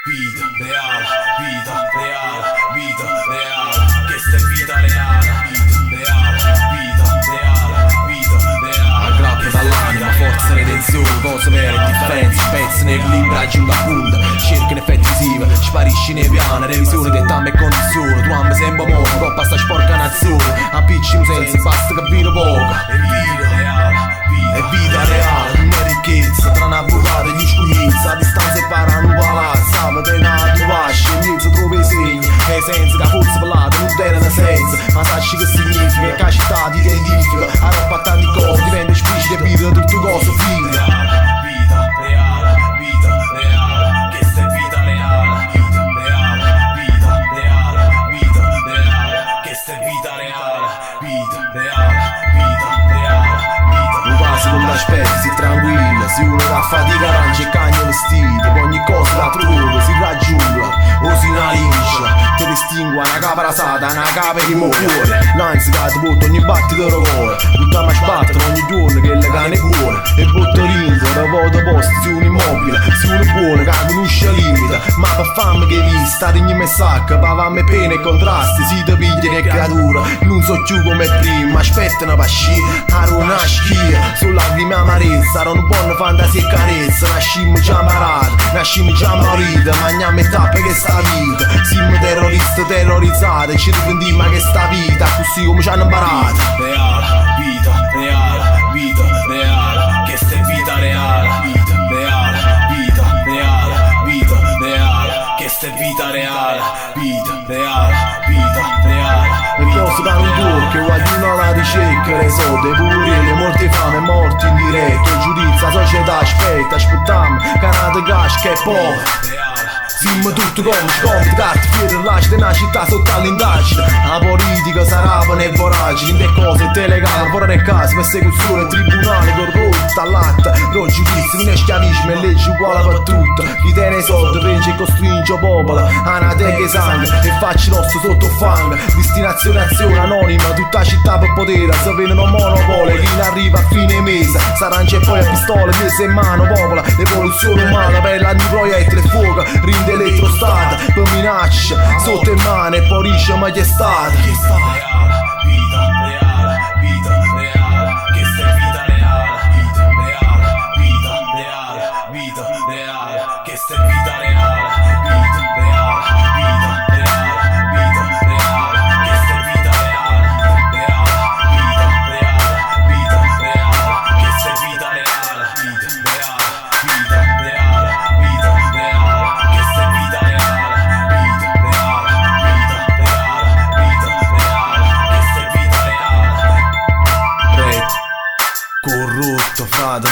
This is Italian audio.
Vita real, vita real, vita real. Questa è vita real, vita real, vita real. Aggrappo dall'anima, forza, redenzione, cose vere, differenze, pezzi nei libri, aggiungo appunto, cerca in effettiva, sparisci nei piani, revisione di tamme e condizioni, tu ami sempre amore, coppa sta sporca nazione, appicci un senso, basta capire poco. È vita reale, non è ricchezza, tra una bucata e gli scugnizzi, a distanza e parano palazzo, sabato e una tu vasci, in mezzo trovi i segni, e senza che forse parlate non terreno senza, ma sai che significa, che la città ti identifica, a roba a tanti cose, diventa esplicita e vita tutte cose figlie. Vita reale, vita reale, questa è vita reale, vita reale, vita reale, questa è vita reale, vita reale, vita reale, Un quasi non l'aspetti, si tranquilla, si uno la fatica arancia e cagna vestito, ogni cosa la trova, si raggiunge, o si inalince, ti distingue una capa rasata, una capa di cuore, l'ansia che ti porta ogni battito del cuore, tutta ma sbattono ogni giorno che le cane buone, e bottolingo, da voto posto, si uno immobile, si uno buono che conosce il limite, ma per fame che vista, digni me sacca, pavame pene e contrasti, si ti piglia che creatura, non so più come prima, aspettano pasci, a una schia, su lacrime amarezza, era una buona fantasia e carezza, nascimmo già amarati, nascimmo già moriti, mangiamo e tappe che sta vita, siamo terroristi terrorizzati, ci riprendiamo che sta vita, così come ci hanno imparato. reale, vita reale, vita reale, questa è vita reale, vita reale, vita reale, vita reale, questa è vita reale, vita reale, vita reale. E cose da un tour che guagliano la ricerca, le soldi, pure le molte fame, morti in diretto, il giudizio, la società aspetta, aspettiamo, canate gas che è poco. Siamo tutto come scompiti, carte, fiere, lasci una città sotto all'indagine. La politica sarà pane e voragine, le cose telecamere, fuori del caso, persecuzione, tribunale, corrotta, all'atta, non giudizio, non è schiavismo, è legge uguale per tutto. Chi tiene soldi, vince e costringe il popolo, anateca e sangue, e facci nostro sotto fango. Destinazione azione anonima, tutta la città per potere, se vengono monopoli, chi ne arriva a fine mese, s'arrancia e poi a pistole, mese in mano, popola, l'evoluzione umana, bella di proiettile, fuoco, rinde elettrostata, per minaccia, sotto in mano e poi risce majestate. Vita reale, vita reale, questa è vita reale, vita reale, vita reale, vita reale, questa è vita reale, vita reale, vita reale, vita reale, questa è vita reale, reale, vita reale, questa è vita reale, vita reale, vita reale, vita reale, questa è vita reale, vita reale, vita reale, questa è vita reale. Corrotto, frate,